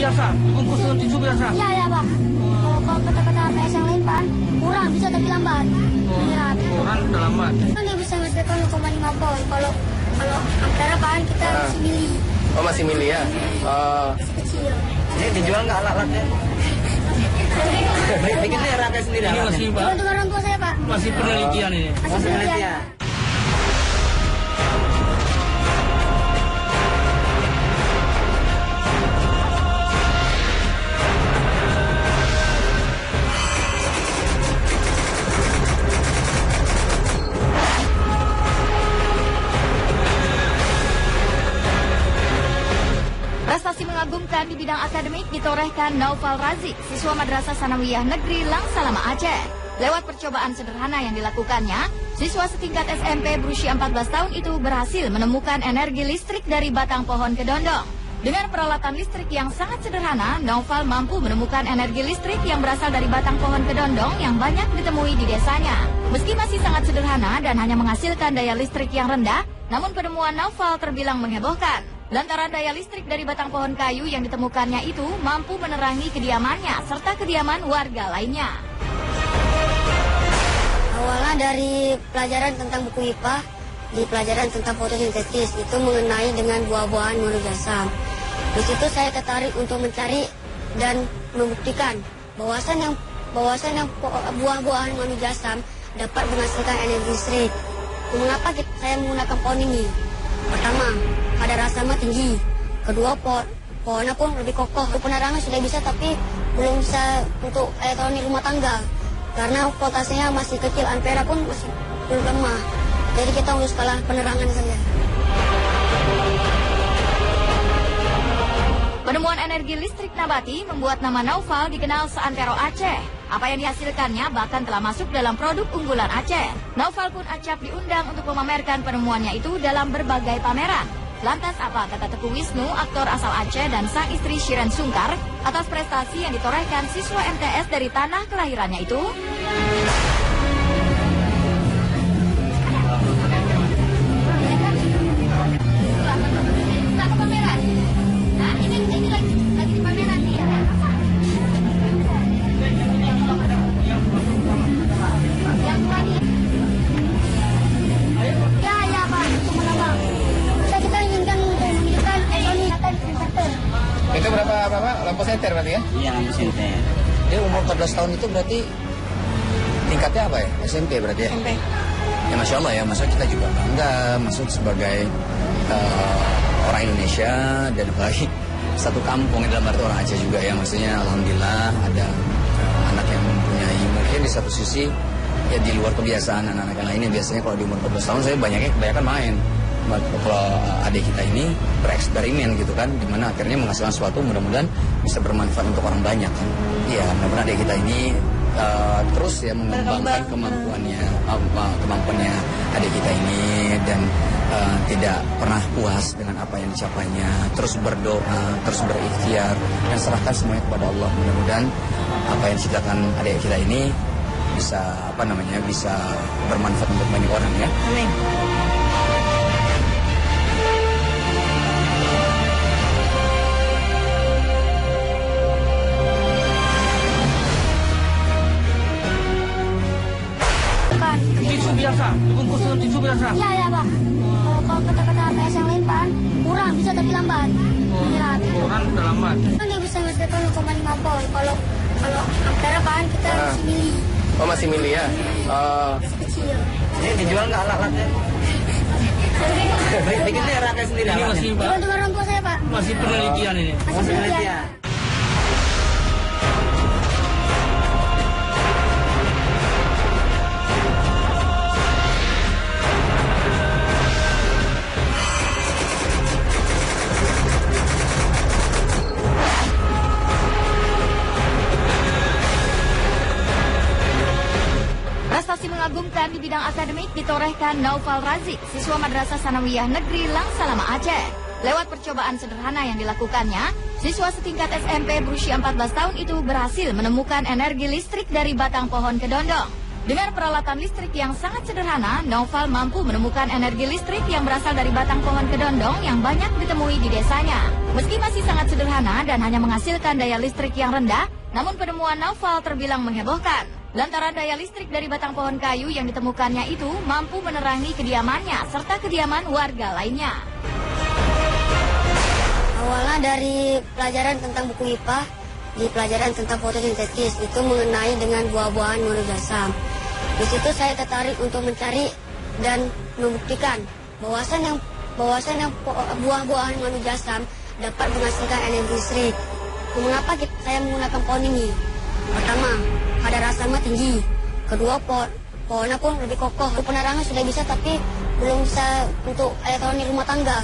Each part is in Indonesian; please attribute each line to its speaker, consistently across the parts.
Speaker 1: biasa, bungkus dengan tisu biasa.
Speaker 2: Iya ya Pak. Kalau kata-kata PS yang lain Pak, kurang bisa tapi lambat. Iya.
Speaker 1: Kurang udah lambat.
Speaker 2: Kan dia bisa menghasilkan 0,5 volt. Kalau ampere Pak kita masih mili.
Speaker 3: Oh masih milih ya?
Speaker 2: Masih kecil.
Speaker 3: Ini dijual nggak alat-alatnya? Bikinnya rakyat sendiri.
Speaker 1: Ini masih Pak,
Speaker 2: Untuk orang tua saya Pak.
Speaker 1: masih penelitian ini.
Speaker 2: Masih penelitian.
Speaker 4: Prestasi mengagumkan di bidang akademik ditorehkan Naufal Razik, siswa Madrasah Sanawiyah Negeri Langsalama Aceh. Lewat percobaan sederhana yang dilakukannya, siswa setingkat SMP berusia 14 tahun itu berhasil menemukan energi listrik dari batang pohon kedondong. Dengan peralatan listrik yang sangat sederhana, Naufal mampu menemukan energi listrik yang berasal dari batang pohon kedondong yang banyak ditemui di desanya. Meski masih sangat sederhana dan hanya menghasilkan daya listrik yang rendah, namun penemuan Naufal terbilang menghebohkan. Lantaran daya listrik dari batang pohon kayu yang ditemukannya itu mampu menerangi kediamannya serta kediaman warga lainnya.
Speaker 2: Awalnya dari pelajaran tentang buku IPA, di pelajaran tentang fotosintesis itu mengenai dengan buah-buahan monojasam. Di situ saya tertarik untuk mencari dan membuktikan bahwasan yang buah-buahan monojasam dapat menghasilkan energi listrik. Mengapa saya menggunakan pohon ini? Pertama, kadar asamnya tinggi. Kedua, pohonnya pun lebih kokoh. Penerangan sudah bisa tapi belum bisa untuk elektronik rumah tangga. Karena voltasenya masih kecil, ampere pun masih belum lemah. Jadi kita harus kalah penerangan saja.
Speaker 4: Penemuan energi listrik nabati membuat nama Naufal dikenal seantero Aceh. Apa yang dihasilkannya bahkan telah masuk dalam produk unggulan Aceh. Naufal pun acap diundang untuk memamerkan penemuannya itu dalam berbagai pameran. Lantas apa kata Teguh Wisnu, aktor asal Aceh dan sang istri Shiren Sungkar atas prestasi yang ditorehkan siswa MTS dari tanah kelahirannya itu?
Speaker 3: Itu berapa lampu senter berarti ya?
Speaker 5: Iya, lampu senter.
Speaker 3: Dia umur 14 tahun itu berarti tingkatnya apa ya? SMP berarti ya?
Speaker 2: SMP.
Speaker 3: Ya Masya Allah ya, masa kita juga bangga masuk sebagai orang Indonesia dan baik satu kampung dalam arti orang Aceh juga ya. Maksudnya Alhamdulillah ada anak yang mempunyai mungkin di satu sisi ya di luar kebiasaan anak-anak yang lainnya. Biasanya kalau di umur 14 tahun saya kebanyakan main. Kalau adik kita ini bereksperimen gitu kan, dimana akhirnya menghasilkan sesuatu mudah-mudahan bisa bermanfaat untuk orang banyak kan. Iya, mudah-mudahan adik kita ini terus ya mengembangkan kemampuannya adik kita ini dan tidak pernah puas dengan apa yang dicapainya, terus berdoa, terus berikhtiar dan serahkan semuanya kepada Allah. Mudah-mudahan apa yang diciptakan adik kita ini bisa bisa bermanfaat untuk banyak orang ya.
Speaker 2: Amin.
Speaker 1: Tisu biasa, bungkus dengan tisu biasa.
Speaker 2: Iya ya Pak. Kalau kata-kata PS yang lain Pak, kurang bisa tapi lambat. Iya.
Speaker 1: Kurang udah lambat.
Speaker 2: Kan dia bisa menghasilkan 0,5 volt. Kalau ampere Pak kita masih mili.
Speaker 3: Oh masih milih ya?
Speaker 2: Masih kecil.
Speaker 3: Ini dijual nggak alat-alatnya? Bikinnya rakyat sendiri.
Speaker 1: Ini masih Pak,
Speaker 2: Untuk orang tua saya Pak.
Speaker 1: masih penelitian ini.
Speaker 2: Masih penelitian.
Speaker 4: Prestasi mengagumkan di bidang akademik ditorehkan Naufal Razik, siswa Madrasah Sanawiyah Negeri Langsalama Aceh. Lewat percobaan sederhana yang dilakukannya, siswa setingkat SMP berusia 14 tahun itu berhasil menemukan energi listrik dari batang pohon kedondong. Dengan peralatan listrik yang sangat sederhana, Naufal mampu menemukan energi listrik yang berasal dari batang pohon kedondong yang banyak ditemui di desanya. Meski masih sangat sederhana dan hanya menghasilkan daya listrik yang rendah, namun penemuan Naufal terbilang menghebohkan. Lantaran daya listrik dari batang pohon kayu yang ditemukannya itu mampu menerangi kediamannya serta kediaman warga lainnya.
Speaker 2: Awalnya dari pelajaran tentang buku IPA, di pelajaran tentang fotosintesis itu mengenai dengan buah-buahan mengandung asam. Di situ saya tertarik untuk mencari dan membuktikan bahwasan yang buah-buahan mengandung asam dapat menghasilkan energi listrik. Mengapa saya menggunakan pohon ini? Pertama, kadar asamnya tinggi. Kedua, pohonnya pun lebih kokoh. Penerangan sudah bisa, tapi belum bisa untuk elektronik rumah tangga.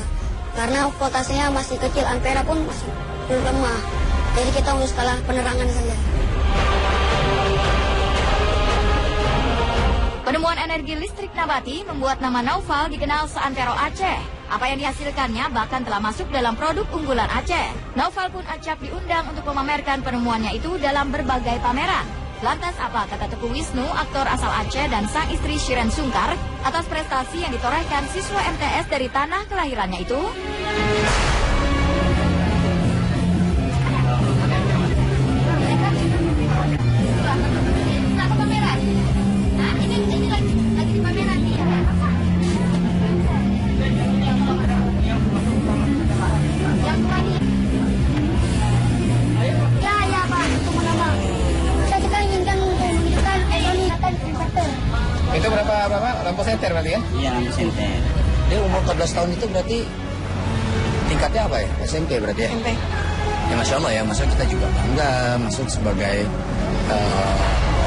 Speaker 2: Karena voltasenya masih kecil, ampera pun masih belum lemah. Jadi kita untuk skala penerangan saja.
Speaker 4: Penemuan energi listrik nabati membuat nama Naufal dikenal seantero Aceh. Apa yang dihasilkannya bahkan telah masuk dalam produk unggulan Aceh. Naufal pun acap diundang untuk memamerkan penemuannya itu dalam berbagai pameran. Lantas apa kata Teguh Wisnu, aktor asal Aceh, dan sang istri Shiren Sungkar atas prestasi yang ditorehkan siswa MTS dari tanah kelahirannya itu?
Speaker 5: Itu berapa lampu senter berarti ya?
Speaker 3: Iya, lampu senter. Dia umur 14 tahun itu berarti tingkatnya apa ya? SMP berarti ya?
Speaker 1: SMP.
Speaker 3: Ya Masya Allah ya, maksudnya kita juga bangga masuk sebagai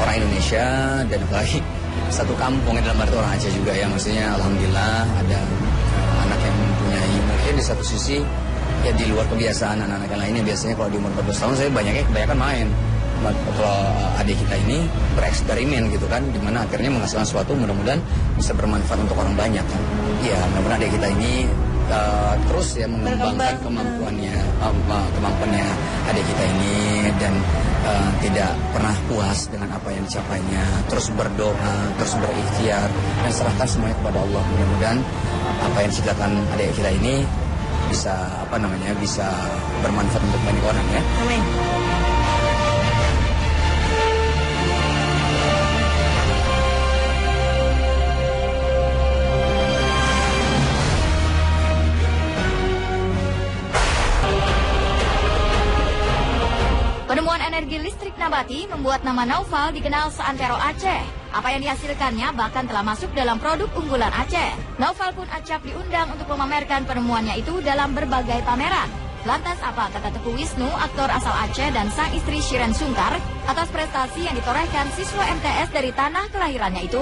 Speaker 3: orang Indonesia dan baik satu kampung dalam arti orang Aceh juga ya. Maksudnya Alhamdulillah ada anak yang mempunyai mungkin di satu sisi ya di luar kebiasaan anak-anak yang lainnya. Biasanya kalau di umur 14 tahun saya kebanyakan main. Kalau adik kita ini bereksperimen gitu kan, dimana akhirnya menghasilkan sesuatu mudah-mudahan bisa bermanfaat untuk orang banyak kan. Ya mudah-mudahan adik kita ini terus ya mengembangkan kemampuannya adik kita ini dan tidak pernah puas dengan apa yang dicapainya, terus berdoa, terus berikhtiar dan serahkan semuanya kepada Allah. Mudah-mudahan apa yang diciptakan adik kita ini bisa bisa bermanfaat untuk banyak orang ya.
Speaker 1: Amin.
Speaker 4: Penemuan energi listrik nabati membuat nama Naufal dikenal seantero Aceh. Apa yang dihasilkannya bahkan telah masuk dalam produk unggulan Aceh. Naufal pun acap diundang untuk memamerkan penemuannya itu dalam berbagai pameran. Lantas apa kata Teguh Wisnu, aktor asal Aceh, dan sang istri Shiren Sungkar atas prestasi yang ditorehkan siswa MTS dari tanah kelahirannya itu?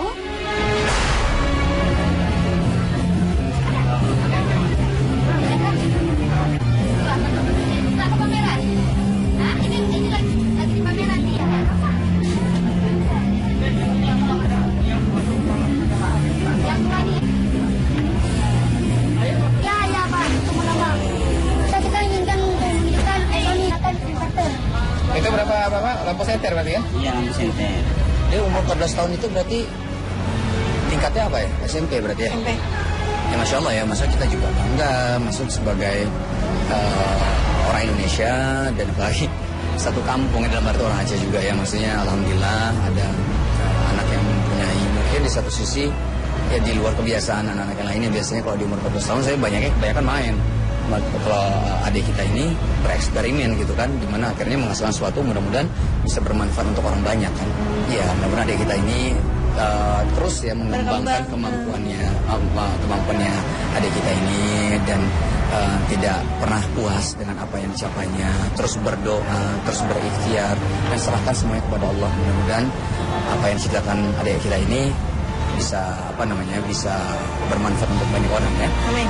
Speaker 5: Itu berapa lampu senter berarti ya?
Speaker 3: Iya, lampu senter. Dia umur 14 tahun itu berarti tingkatnya apa ya? SMP berarti ya?
Speaker 1: SMP.
Speaker 3: Ya Masya Allah ya, maksudnya kita juga bangga masuk sebagai orang Indonesia dan baik satu kampung dalam arti orang Aceh juga ya. Maksudnya Alhamdulillah ada anak yang mempunyai mungkin di satu sisi ya di luar kebiasaan anak-anak yang lainnya. Biasanya kalau di umur 14 tahun saya kebanyakan main. Kalau adik kita ini bereksperimen gitu kan, dimana akhirnya menghasilkan sesuatu mudah-mudahan bisa bermanfaat untuk orang banyak kan. Ya mudah-mudahan adik kita ini terus ya mengembangkan kemampuannya adik kita ini dan tidak pernah puas dengan apa yang dicapainya, terus berdoa, terus berikhtiar dan serahkan semuanya kepada Allah. Mudah-mudahan apa yang diciptakan adik kita ini bisa bisa bermanfaat untuk banyak orang ya.
Speaker 1: Amin.